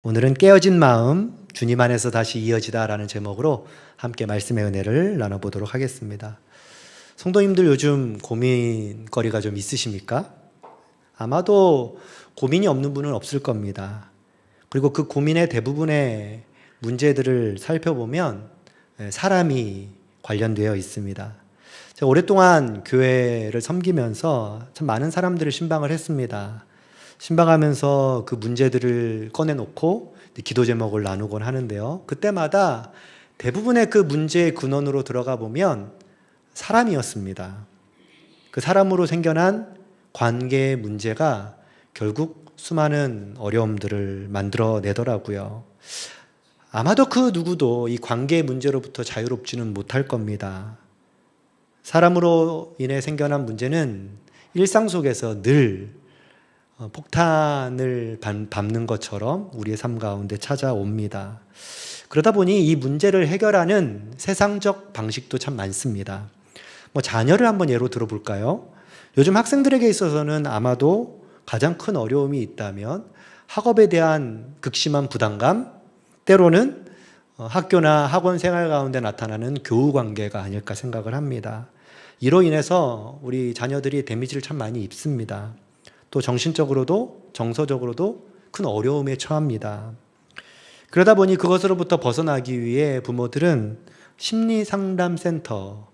오늘은 깨어진 마음, 주님 안에서 다시 이어지다라는 제목으로 함께 말씀의 은혜를 나눠보도록 하겠습니다. 성도님들 요즘 고민거리가 좀 있으십니까? 아마도 고민이 없는 분은 없을 겁니다. 그리고 그 고민의 대부분의 문제들을 살펴보면 사람이 관련되어 있습니다. 제가 오랫동안 교회를 섬기면서 참 많은 사람들을 신방을 했습니다. 신방하면서 그 문제들을 꺼내놓고 기도 제목을 나누곤 하는데요. 그때마다 대부분의 그 문제의 근원으로 들어가 보면 사람이었습니다. 그 사람으로 생겨난 관계의 문제가 결국 수많은 어려움들을 만들어내더라고요. 아마도 그 누구도 이 관계의 문제로부터 자유롭지는 못할 겁니다. 사람으로 인해 생겨난 문제는 일상 속에서 늘 폭탄을 밟는 것처럼 우리의 삶 가운데 찾아옵니다. 그러다 보니 이 문제를 해결하는 세상적 방식도 참 많습니다. 자녀를 한번 예로 들어볼까요? 요즘 학생들에게 있어서는 아마도 가장 큰 어려움이 있다면 학업에 대한 극심한 부담감, 때로는 학교나 학원 생활 가운데 나타나는 교우 관계가 아닐까 생각을 합니다. 이로 인해서 우리 자녀들이 데미지를 참 많이 입습니다. 또 정신적으로도 정서적으로도 큰 어려움에 처합니다. 그러다 보니 그것으로부터 벗어나기 위해 부모들은 심리상담센터를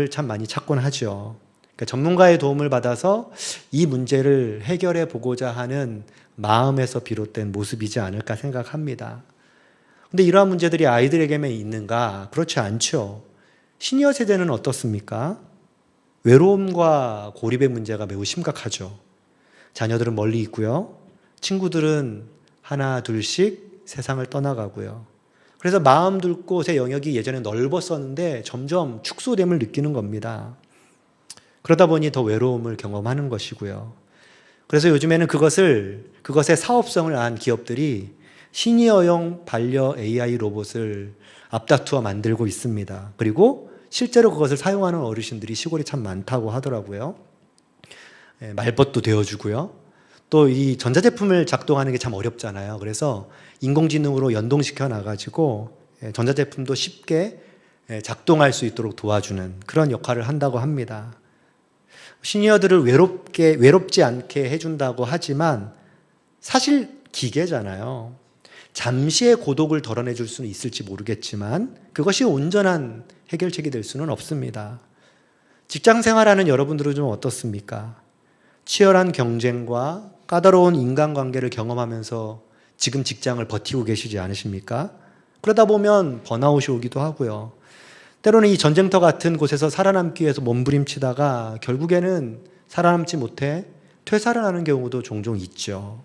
참 많이 찾곤 하죠. 그러니까 전문가의 도움을 받아서 이 문제를 해결해 보고자 하는 마음에서 비롯된 모습이지 않을까 생각합니다. 근데 이러한 문제들이 아이들에게만 있는가? 그렇지 않죠. 시니어 세대는 어떻습니까? 외로움과 고립의 문제가 매우 심각하죠. 자녀들은 멀리 있고요. 친구들은 하나 둘씩 세상을 떠나가고요. 그래서 마음 둘 곳의 영역이 예전에 넓었었는데 점점 축소됨을 느끼는 겁니다. 그러다 보니 더 외로움을 경험하는 것이고요. 그래서 요즘에는 그것의 사업성을 안 기업들이 시니어용 반려 AI 로봇을 앞다투어 만들고 있습니다. 그리고 실제로 그것을 사용하는 어르신들이 시골에 참 많다고 하더라고요. 말벗도 되어주고요. 또 이 전자제품을 작동하는 게 참 어렵잖아요. 그래서 인공지능으로 연동시켜 놔가지고 전자제품도 쉽게 작동할 수 있도록 도와주는 그런 역할을 한다고 합니다. 시니어들을 외롭지 않게 해준다고 하지만 사실 기계잖아요. 잠시의 고독을 덜어내 줄 수는 있을지 모르겠지만 그것이 온전한 해결책이 될 수는 없습니다. 직장 생활하는 여러분들은 좀 어떻습니까? 치열한 경쟁과 까다로운 인간관계를 경험하면서 지금 직장을 버티고 계시지 않으십니까? 그러다 보면 번아웃이 오기도 하고요. 때로는 이 전쟁터 같은 곳에서 살아남기 위해서 몸부림치다가 결국에는 살아남지 못해 퇴사를 하는 경우도 종종 있죠.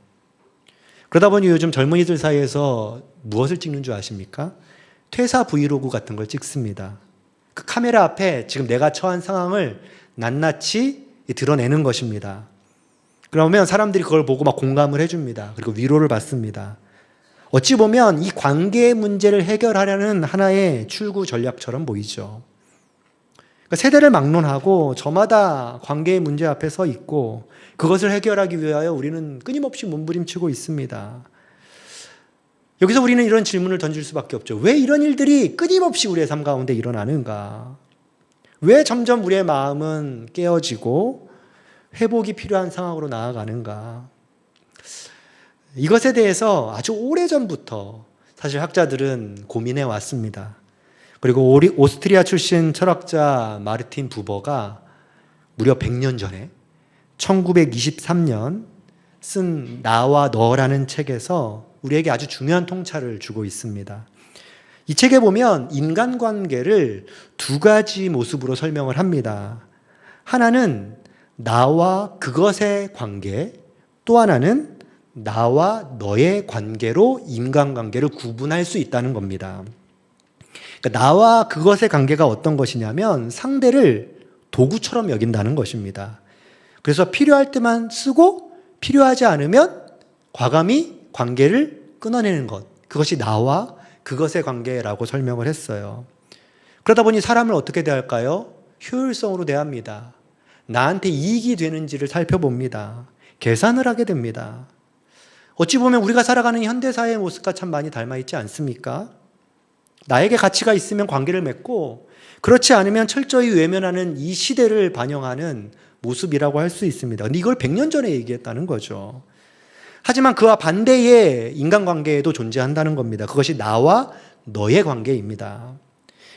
그러다 보니 요즘 젊은이들 사이에서 무엇을 찍는 줄 아십니까? 퇴사 브이로그 같은 걸 찍습니다. 그 카메라 앞에 지금 내가 처한 상황을 낱낱이 드러내는 것입니다. 그러면 사람들이 그걸 보고 막 공감을 해줍니다. 그리고 위로를 받습니다. 어찌 보면 이 관계의 문제를 해결하려는 하나의 출구 전략처럼 보이죠. 그러니까 세대를 막론하고 저마다 관계의 문제 앞에 서 있고 그것을 해결하기 위하여 우리는 끊임없이 몸부림치고 있습니다. 여기서 우리는 이런 질문을 던질 수밖에 없죠. 왜 이런 일들이 끊임없이 우리의 삶 가운데 일어나는가? 왜 점점 우리의 마음은 깨어지고 회복이 필요한 상황으로 나아가는가? 이것에 대해서 아주 오래전부터 사실 학자들은 고민해 왔습니다. 그리고 오스트리아 출신 철학자 마르틴 부버가 무려 100년 전에 1923년 쓴 나와 너라는 책에서 우리에게 아주 중요한 통찰을 주고 있습니다. 이 책에 보면 인간관계를 두 가지 모습으로 설명을 합니다. 하나는 나와 그것의 관계, 또 하나는 나와 너의 관계로 인간관계를 구분할 수 있다는 겁니다. 그러니까 나와 그것의 관계가 어떤 것이냐면 상대를 도구처럼 여긴다는 것입니다. 그래서 필요할 때만 쓰고 필요하지 않으면 과감히 관계를 끊어내는 것, 그것이 나와 그것의 관계라고 설명을 했어요. 그러다 보니 사람을 어떻게 대할까요? 효율성으로 대합니다. 나한테 이익이 되는지를 살펴봅니다. 계산을 하게 됩니다. 어찌 보면 우리가 살아가는 현대사회의 모습과 참 많이 닮아 있지 않습니까? 나에게 가치가 있으면 관계를 맺고 그렇지 않으면 철저히 외면하는 이 시대를 반영하는 모습이라고 할 수 있습니다. 근데 이걸 100년 전에 얘기했다는 거죠. 하지만 그와 반대의 인간관계에도 존재한다는 겁니다. 그것이 나와 너의 관계입니다.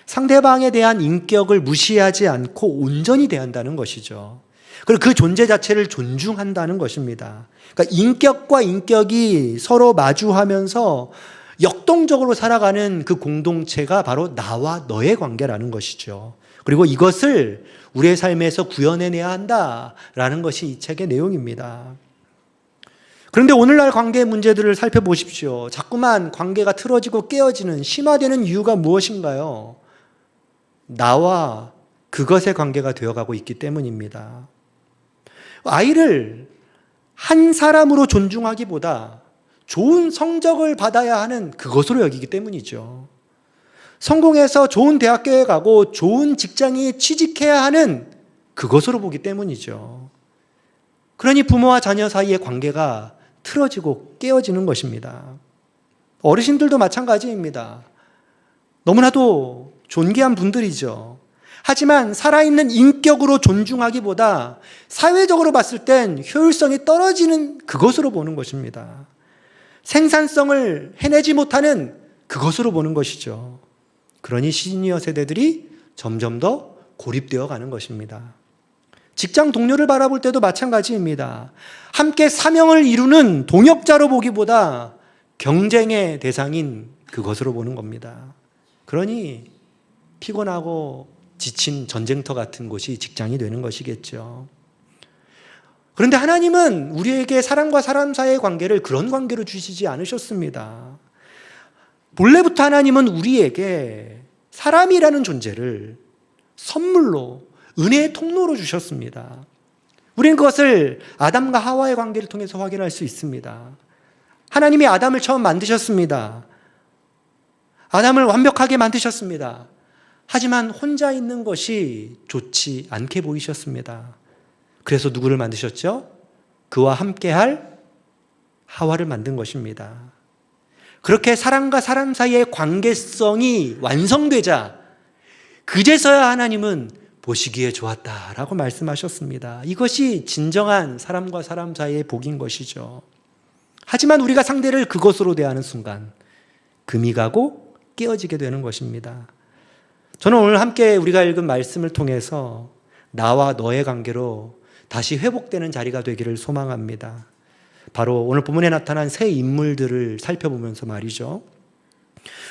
상대방에 대한 인격을 무시하지 않고 온전히 대한다는 것이죠. 그리고 그 존재 자체를 존중한다는 것입니다. 그러니까 인격과 인격이 서로 마주하면서 역동적으로 살아가는 그 공동체가 바로 나와 너의 관계라는 것이죠. 그리고 이것을 우리의 삶에서 구현해내야 한다라는 것이 이 책의 내용입니다. 그런데 오늘날 관계 문제들을 살펴보십시오. 자꾸만 관계가 틀어지고 깨어지는, 심화되는 이유가 무엇인가요? 나와 그것의 관계가 되어가고 있기 때문입니다. 아이를 한 사람으로 존중하기보다 좋은 성적을 받아야 하는 그것으로 여기기 때문이죠. 성공해서 좋은 대학교에 가고 좋은 직장에 취직해야 하는 그것으로 보기 때문이죠. 그러니 부모와 자녀 사이의 관계가 틀어지고 깨어지는 것입니다. 어르신들도 마찬가지입니다. 너무나도 존귀한 분들이죠. 하지만 살아있는 인격으로 존중하기보다 사회적으로 봤을 땐 효율성이 떨어지는 그것으로 보는 것입니다. 생산성을 해내지 못하는 그것으로 보는 것이죠. 그러니 시니어 세대들이 점점 더 고립되어 가는 것입니다. 직장 동료를 바라볼 때도 마찬가지입니다. 함께 사명을 이루는 동역자로 보기보다 경쟁의 대상인 그것으로 보는 겁니다. 그러니 피곤하고 지친 전쟁터 같은 곳이 직장이 되는 것이겠죠. 그런데 하나님은 우리에게 사람과 사람 사이의 관계를 그런 관계로 주시지 않으셨습니다. 본래부터 하나님은 우리에게 사람이라는 존재를 선물로, 은혜의 통로로 주셨습니다. 우리는 그것을 아담과 하와의 관계를 통해서 확인할 수 있습니다. 하나님이 아담을 처음 만드셨습니다. 아담을 완벽하게 만드셨습니다. 하지만 혼자 있는 것이 좋지 않게 보이셨습니다. 그래서 누구를 만드셨죠? 그와 함께할 하와를 만든 것입니다. 그렇게 사람과 사람 사이의 관계성이 완성되자 그제서야 하나님은 보시기에 좋았다라고 말씀하셨습니다. 이것이 진정한 사람과 사람 사이의 복인 것이죠. 하지만 우리가 상대를 그것으로 대하는 순간 금이 가고 깨어지게 되는 것입니다. 저는 오늘 함께 우리가 읽은 말씀을 통해서 나와 너의 관계로 다시 회복되는 자리가 되기를 소망합니다. 바로 오늘 본문에 나타난 세 인물들을 살펴보면서 말이죠.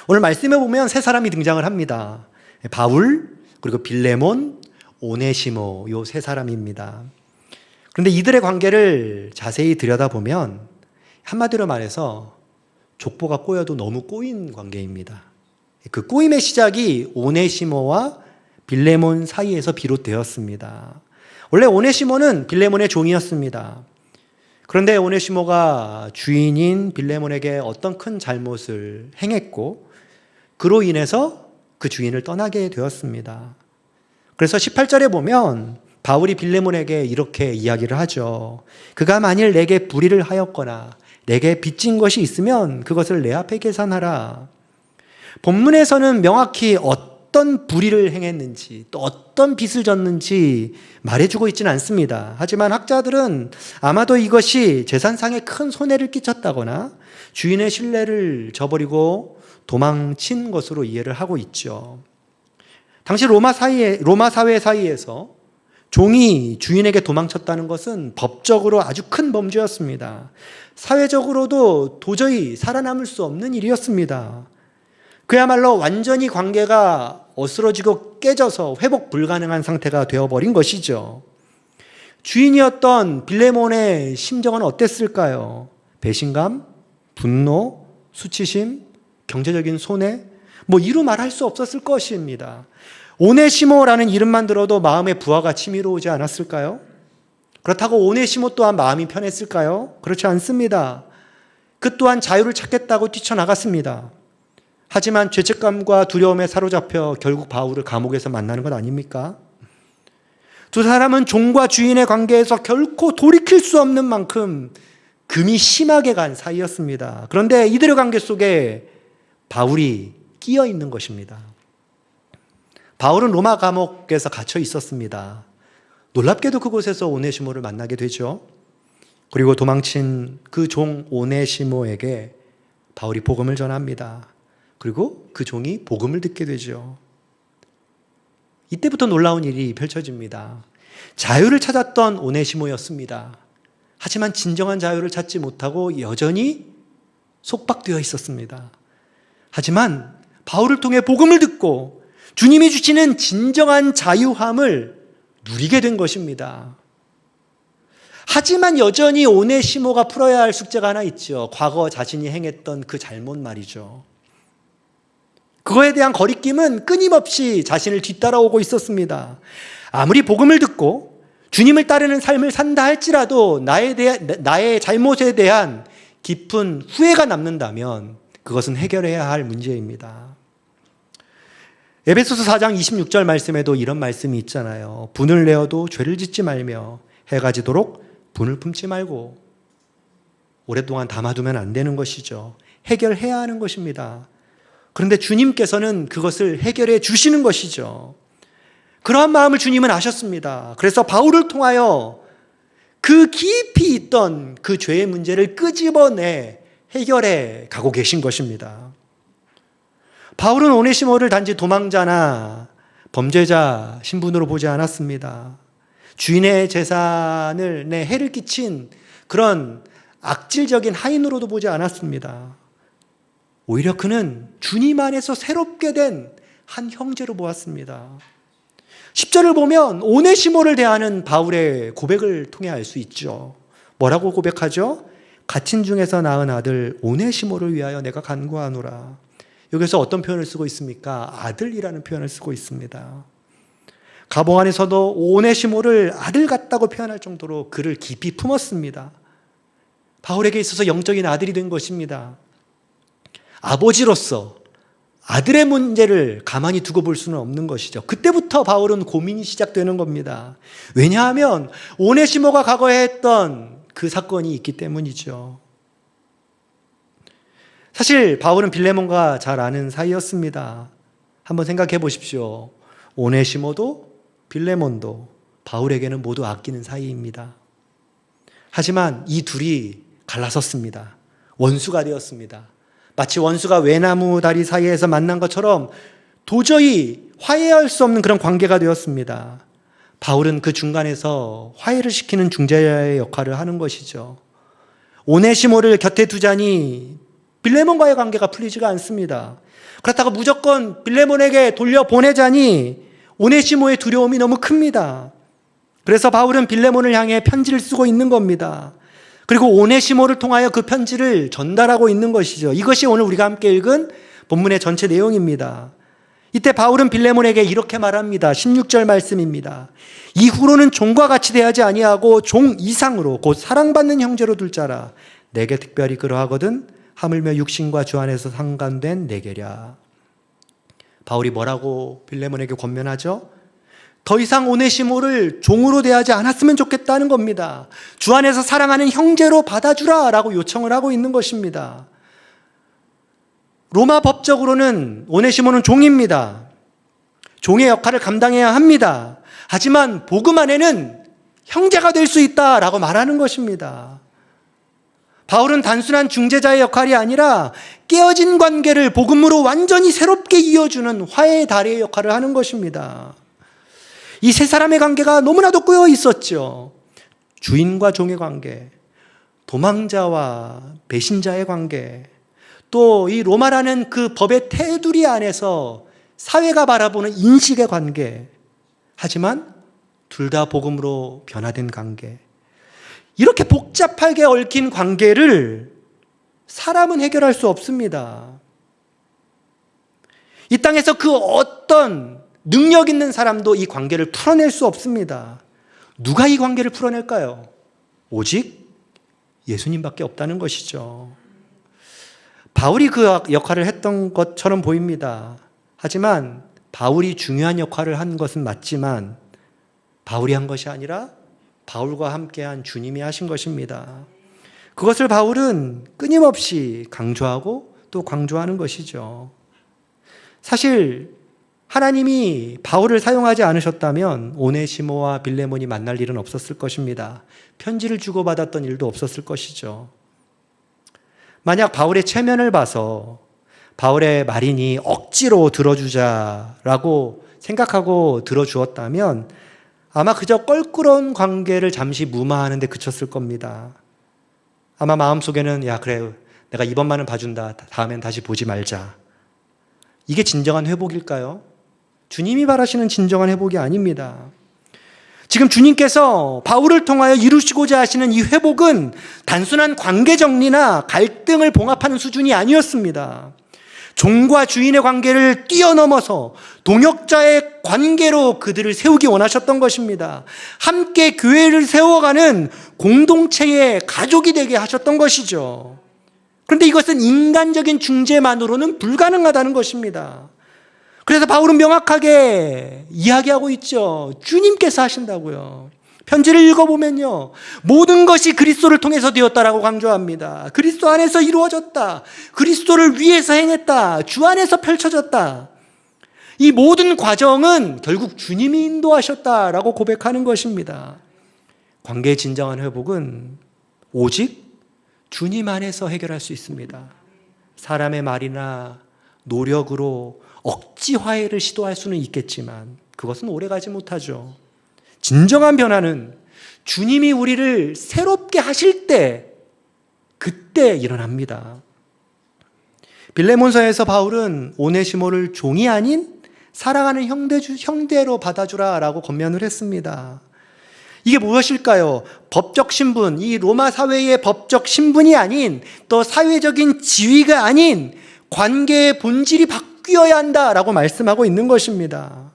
오늘 말씀에 보면 세 사람이 등장을 합니다. 바울, 그리고 빌레몬, 오네시모, 요 세 사람입니다. 그런데 이들의 관계를 자세히 들여다보면 한마디로 말해서 족보가 꼬여도 너무 꼬인 관계입니다. 그 꼬임의 시작이 오네시모와 빌레몬 사이에서 비롯되었습니다. 원래 오네시모는 빌레몬의 종이었습니다. 그런데 오네시모가 주인인 빌레몬에게 어떤 큰 잘못을 행했고 그로 인해서 그 주인을 떠나게 되었습니다. 그래서 18절에 보면 바울이 빌레몬에게 이렇게 이야기를 하죠. 그가 만일 내게 불의를 하였거나 내게 빚진 것이 있으면 그것을 내 앞에 계산하라. 본문에서는 명확히 어떤 불의를 행했는지 또 어떤 빚을 졌는지 말해주고 있지는 않습니다. 하지만 학자들은 아마도 이것이 재산상에 큰 손해를 끼쳤다거나 주인의 신뢰를 저버리고 도망친 것으로 이해를 하고 있죠. 당시 로마 사회 사이에서 종이 주인에게 도망쳤다는 것은 법적으로 아주 큰 범죄였습니다. 사회적으로도 도저히 살아남을 수 없는 일이었습니다. 그야말로 완전히 관계가 어스러지고 깨져서 회복 불가능한 상태가 되어버린 것이죠. 주인이었던 빌레몬의 심정은 어땠을까요? 배신감, 분노, 수치심, 경제적인 손해, 이루 말할 수 없었을 것입니다. 오네시모라는 이름만 들어도 마음의 부하가 치밀어오지 않았을까요? 그렇다고 오네시모 또한 마음이 편했을까요? 그렇지 않습니다. 그 또한 자유를 찾겠다고 뛰쳐나갔습니다. 하지만 죄책감과 두려움에 사로잡혀 결국 바울을 감옥에서 만나는 것 아닙니까? 두 사람은 종과 주인의 관계에서 결코 돌이킬 수 없는 만큼 금이 심하게 간 사이였습니다. 그런데 이들의 관계 속에 바울이 끼어 있는 것입니다. 바울은 로마 감옥에서 갇혀 있었습니다. 놀랍게도 그곳에서 오네시모를 만나게 되죠. 그리고 도망친 그 종 오네시모에게 바울이 복음을 전합니다. 그리고 그 종이 복음을 듣게 되죠. 이때부터 놀라운 일이 펼쳐집니다. 자유를 찾았던 오네시모였습니다. 하지만 진정한 자유를 찾지 못하고 여전히 속박되어 있었습니다. 하지만 바울을 통해 복음을 듣고 주님이 주시는 진정한 자유함을 누리게 된 것입니다. 하지만 여전히 오네시모가 풀어야 할 숙제가 하나 있죠. 과거 자신이 행했던 그 잘못 말이죠. 그거에 대한 거리낌은 끊임없이 자신을 뒤따라오고 있었습니다. 아무리 복음을 듣고 주님을 따르는 삶을 산다 할지라도 나의 잘못에 대한 깊은 후회가 남는다면 그것은 해결해야 할 문제입니다. 에베소서 4장 26절 말씀에도 이런 말씀이 있잖아요. 분을 내어도 죄를 짓지 말며 해가 지도록 분을 품지 말고. 오랫동안 담아두면 안 되는 것이죠. 해결해야 하는 것입니다. 그런데 주님께서는 그것을 해결해 주시는 것이죠. 그러한 마음을 주님은 아셨습니다. 그래서 바울을 통하여 그 깊이 있던 그 죄의 문제를 끄집어내 해결해 가고 계신 것입니다. 바울은 오네시모를 단지 도망자나 범죄자 신분으로 보지 않았습니다. 주인의 재산을 내 해를 끼친 그런 악질적인 하인으로도 보지 않았습니다. 오히려 그는 주님 안에서 새롭게 된 한 형제로 보았습니다. 10절을 보면 오네시모를 대하는 바울의 고백을 통해 알 수 있죠. 뭐라고 고백하죠? 갇힌 중에서 낳은 아들 오네시모를 위하여 내가 간구하노라. 여기서 어떤 표현을 쓰고 있습니까? 아들이라는 표현을 쓰고 있습니다. 감옥 안에서도 오네시모를 아들 같다고 표현할 정도로 그를 깊이 품었습니다. 바울에게 있어서 영적인 아들이 된 것입니다. 아버지로서 아들의 문제를 가만히 두고 볼 수는 없는 것이죠. 그때부터 바울은 고민이 시작되는 겁니다. 왜냐하면 오네시모가 과거에 했던 그 사건이 있기 때문이죠. 사실 바울은 빌레몬과 잘 아는 사이였습니다. 한번 생각해 보십시오. 오네시모도 빌레몬도 바울에게는 모두 아끼는 사이입니다. 하지만 이 둘이 갈라섰습니다. 원수가 되었습니다. 마치 원수가 외나무 다리 사이에서 만난 것처럼 도저히 화해할 수 없는 그런 관계가 되었습니다. 바울은 그 중간에서 화해를 시키는 중재자의 역할을 하는 것이죠. 오네시모를 곁에 두자니 빌레몬과의 관계가 풀리지가 않습니다. 그렇다고 무조건 빌레몬에게 돌려보내자니 오네시모의 두려움이 너무 큽니다. 그래서 바울은 빌레몬을 향해 편지를 쓰고 있는 겁니다. 그리고 오네시모를 통하여 그 편지를 전달하고 있는 것이죠. 이것이 오늘 우리가 함께 읽은 본문의 전체 내용입니다. 이때 바울은 빌레몬에게 이렇게 말합니다. 16절 말씀입니다. 이후로는 종과 같이 대하지 아니하고 종 이상으로 곧 사랑받는 형제로 둘 자라. 내게 특별히 그러하거든 하물며 육신과 주 안에서 상관된 내게랴. 바울이 뭐라고 빌레몬에게 권면하죠? 더 이상 오네시모를 종으로 대하지 않았으면 좋겠다는 겁니다. 주 안에서 사랑하는 형제로 받아주라 라고 요청을 하고 있는 것입니다. 로마 법적으로는 오네시모는 종입니다. 종의 역할을 감당해야 합니다. 하지만 복음 안에는 형제가 될 수 있다라고 말하는 것입니다. 바울은 단순한 중재자의 역할이 아니라 깨어진 관계를 복음으로 완전히 새롭게 이어주는 화해의 다리의 역할을 하는 것입니다. 이 세 사람의 관계가 너무나도 꼬여 있었죠. 주인과 종의 관계, 도망자와 배신자의 관계, 또 이 로마라는 그 법의 테두리 안에서 사회가 바라보는 인식의 관계. 하지만 둘 다 복음으로 변화된 관계. 이렇게 복잡하게 얽힌 관계를 사람은 해결할 수 없습니다. 이 땅에서 그 어떤 능력 있는 사람도 이 관계를 풀어낼 수 없습니다. 누가 이 관계를 풀어낼까요? 오직 예수님밖에 없다는 것이죠. 바울이 그 역할을 했던 것처럼 보입니다. 하지만 바울이 중요한 역할을 한 것은 맞지만 바울이 한 것이 아니라 바울과 함께한 주님이 하신 것입니다. 그것을 바울은 끊임없이 강조하고 또 강조하는 것이죠. 사실 하나님이 바울을 사용하지 않으셨다면 오네시모와 빌레몬이 만날 일은 없었을 것입니다. 편지를 주고받았던 일도 없었을 것이죠. 만약 바울의 체면을 봐서 바울의 말이니 억지로 들어주자라고 생각하고 들어주었다면 아마 그저 껄끄러운 관계를 잠시 무마하는 데 그쳤을 겁니다. 아마 마음속에는 야 그래 내가 이번만은 봐준다. 다음엔 다시 보지 말자. 이게 진정한 회복일까요? 주님이 바라시는 진정한 회복이 아닙니다. 지금 주님께서 바울을 통하여 이루시고자 하시는 이 회복은 단순한 관계 정리나 갈등을 봉합하는 수준이 아니었습니다. 종과 주인의 관계를 뛰어넘어서 동역자의 관계로 그들을 세우기 원하셨던 것입니다. 함께 교회를 세워가는 공동체의 가족이 되게 하셨던 것이죠. 그런데 이것은 인간적인 중재만으로는 불가능하다는 것입니다. 그래서 바울은 명확하게 이야기하고 있죠. 주님께서 하신다고요. 편지를 읽어보면요. 모든 것이 그리스도를 통해서 되었다라고 강조합니다. 그리스도 안에서 이루어졌다. 그리스도를 위해서 행했다. 주 안에서 펼쳐졌다. 이 모든 과정은 결국 주님이 인도하셨다라고 고백하는 것입니다. 관계의 진정한 회복은 오직 주님 안에서 해결할 수 있습니다. 사람의 말이나 노력으로 억지 화해를 시도할 수는 있겠지만 그것은 오래가지 못하죠. 진정한 변화는 주님이 우리를 새롭게 하실 때 그때 일어납니다. 빌레몬서에서 바울은 오네시모를 종이 아닌 사랑하는 형제로 받아주라라고 권면을 했습니다. 이게 무엇일까요? 법적 신분, 이 로마 사회의 법적 신분이 아닌 또 사회적인 지위가 아닌 관계의 본질이 바뀌어야 한다라고 말씀하고 있는 것입니다.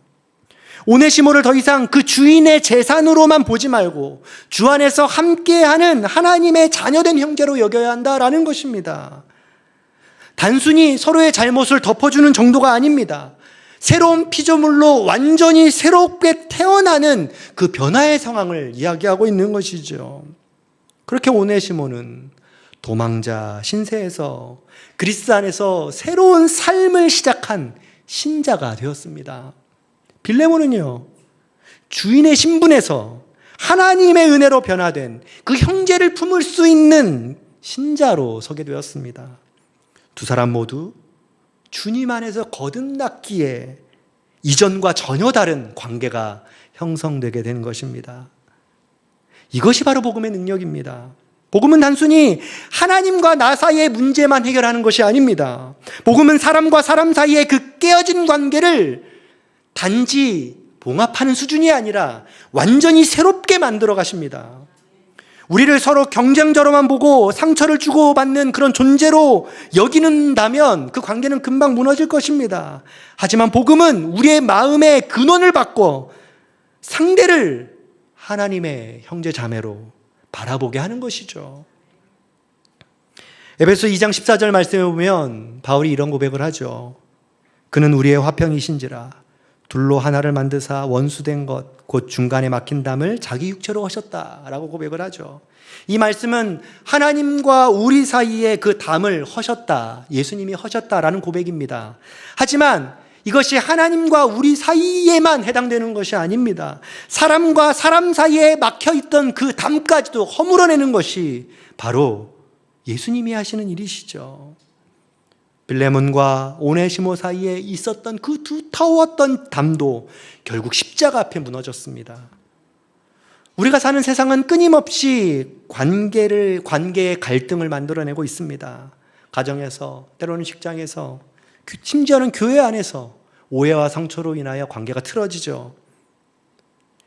오네시모를 더 이상 그 주인의 재산으로만 보지 말고 주 안에서 함께하는 하나님의 자녀된 형제로 여겨야 한다라는 것입니다. 단순히 서로의 잘못을 덮어주는 정도가 아닙니다. 새로운 피조물로 완전히 새롭게 태어나는 그 변화의 상황을 이야기하고 있는 것이죠. 그렇게 오네시모는 도망자 신세에서 그리스도 안에서 새로운 삶을 시작한 신자가 되었습니다. 빌레몬은요, 주인의 신분에서 하나님의 은혜로 변화된 그 형제를 품을 수 있는 신자로 서게 되었습니다. 두 사람 모두 주님 안에서 거듭났기에 이전과 전혀 다른 관계가 형성되게 된 것입니다. 이것이 바로 복음의 능력입니다. 복음은 단순히 하나님과 나 사이의 문제만 해결하는 것이 아닙니다. 복음은 사람과 사람 사이의 그 깨어진 관계를 단지 봉합하는 수준이 아니라 완전히 새롭게 만들어 가십니다. 우리를 서로 경쟁자로만 보고 상처를 주고받는 그런 존재로 여기는다면 그 관계는 금방 무너질 것입니다. 하지만 복음은 우리의 마음의 근원을 바꿔 상대를 하나님의 형제 자매로 바라보게 하는 것이죠. 에베소 2장 14절 말씀에 보면 바울이 이런 고백을 하죠. 그는 우리의 화평이신지라 둘로 하나를 만드사 원수된 것 곧 중간에 막힌 담을 자기 육체로 하셨다라고 고백을 하죠. 이 말씀은 하나님과 우리 사이에 그 담을 허셨다, 예수님이 허셨다라는 고백입니다. 하지만 이것이 하나님과 우리 사이에만 해당되는 것이 아닙니다. 사람과 사람 사이에 막혀있던 그 담까지도 허물어내는 것이 바로 예수님이 하시는 일이시죠. 빌레몬과 오네시모 사이에 있었던 그 두터웠던 담도 결국 십자가 앞에 무너졌습니다. 우리가 사는 세상은 끊임없이 관계의 갈등을 만들어내고 있습니다. 가정에서, 때로는 직장에서, 심지어는 교회 안에서 오해와 상처로 인하여 관계가 틀어지죠.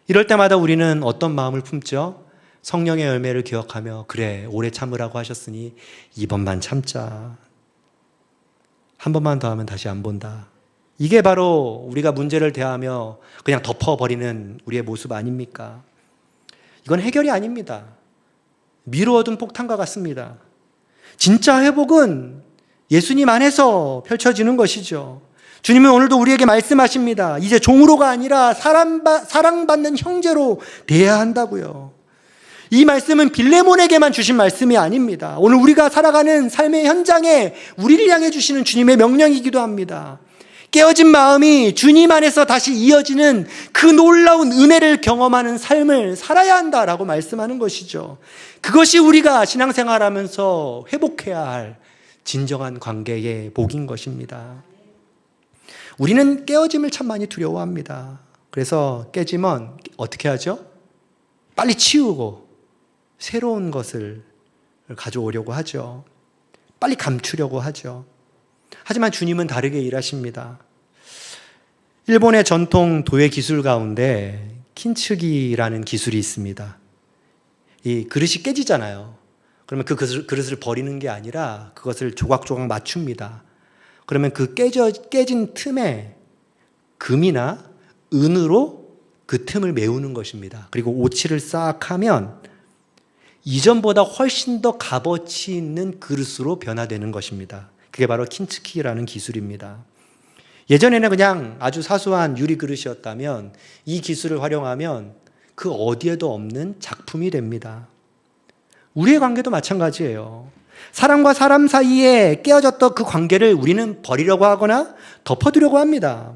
이럴 때마다 우리는 어떤 마음을 품죠? 성령의 열매를 기억하며 그래 오래 참으라고 하셨으니 이번만 참자. 한 번만 더 하면 다시 안 본다. 이게 바로 우리가 문제를 대하며 그냥 덮어버리는 우리의 모습 아닙니까? 이건 해결이 아닙니다. 미루어둔 폭탄과 같습니다. 진짜 회복은 예수님 안에서 펼쳐지는 것이죠. 주님은 오늘도 우리에게 말씀하십니다. 이제 종으로가 아니라 사랑받는 형제로 대해야 한다고요. 이 말씀은 빌레몬에게만 주신 말씀이 아닙니다. 오늘 우리가 살아가는 삶의 현장에 우리를 향해 주시는 주님의 명령이기도 합니다. 깨어진 마음이 주님 안에서 다시 이어지는 그 놀라운 은혜를 경험하는 삶을 살아야 한다라고 말씀하는 것이죠. 그것이 우리가 신앙생활하면서 회복해야 할 진정한 관계의 복인 것입니다. 우리는 깨어짐을 참 많이 두려워합니다. 그래서 깨지면 어떻게 하죠? 빨리 치우고 새로운 것을 가져오려고 하죠. 빨리 감추려고 하죠. 하지만 주님은 다르게 일하십니다. 일본의 전통 도예 기술 가운데 킨츠기라는 기술이 있습니다. 이 그릇이 깨지잖아요. 그러면 그 그릇을 버리는 게 아니라 그것을 조각조각 맞춥니다. 그러면 그 깨진 틈에 금이나 은으로 그 틈을 메우는 것입니다. 그리고 오칠을 싹 하면 이전보다 훨씬 더 값어치 있는 그릇으로 변화되는 것입니다. 그게 바로 킨츠키라는 기술입니다. 예전에는 그냥 아주 사소한 유리 그릇이었다면 이 기술을 활용하면 그 어디에도 없는 작품이 됩니다. 우리의 관계도 마찬가지예요. 사람과 사람 사이에 깨어졌던 그 관계를 우리는 버리려고 하거나 덮어두려고 합니다.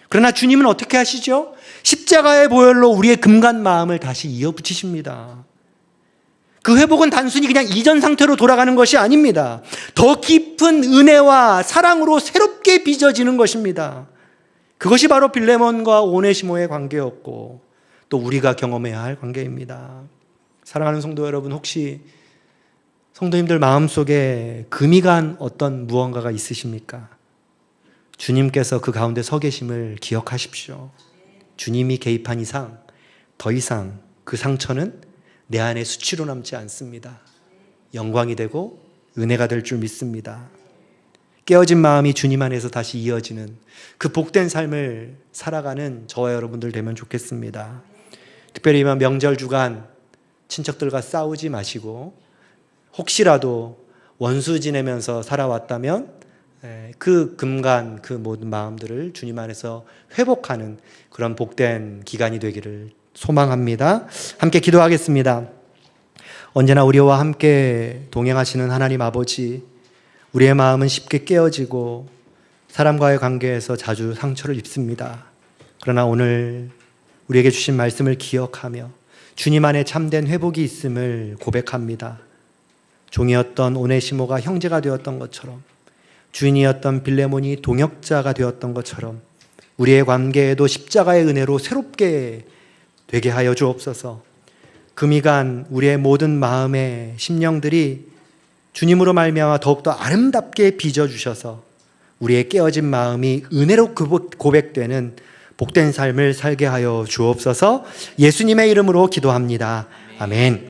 그러나 주님은 어떻게 하시죠? 십자가의 보혈로 우리의 금간 마음을 다시 이어붙이십니다. 그 회복은 단순히 그냥 이전 상태로 돌아가는 것이 아닙니다. 더 깊은 은혜와 사랑으로 새롭게 빚어지는 것입니다. 그것이 바로 빌레몬과 오네시모의 관계였고 또 우리가 경험해야 할 관계입니다. 사랑하는 성도 여러분, 혹시 성도님들 마음속에 금이 간 어떤 무언가가 있으십니까? 주님께서 그 가운데 서 계심을 기억하십시오. 주님이 개입한 이상 더 이상 그 상처는 내 안에 수치로 남지 않습니다. 영광이 되고 은혜가 될 줄 믿습니다. 깨어진 마음이 주님 안에서 다시 이어지는 그 복된 삶을 살아가는 저와 여러분들 되면 좋겠습니다. 특별히 이번 명절 주간 친척들과 싸우지 마시고 혹시라도 원수 지내면서 살아왔다면 그 금간 그 모든 마음들을 주님 안에서 회복하는 그런 복된 기간이 되기를 소망합니다. 함께 기도하겠습니다. 언제나 우리와 함께 동행하시는 하나님 아버지, 우리의 마음은 쉽게 깨어지고 사람과의 관계에서 자주 상처를 입습니다. 그러나 오늘 우리에게 주신 말씀을 기억하며 주님 안에 참된 회복이 있음을 고백합니다. 종이었던 오네시모가 형제가 되었던 것처럼, 주인이었던 빌레몬이 동역자가 되었던 것처럼 우리의 관계에도 십자가의 은혜로 새롭게 되게 하여 주옵소서. 금이 간 우리의 모든 마음의 심령들이 주님으로 말미암아 더욱더 아름답게 빚어주셔서 우리의 깨어진 마음이 은혜로 고백되는 복된 삶을 살게 하여 주옵소서. 예수님의 이름으로 기도합니다. 아멘.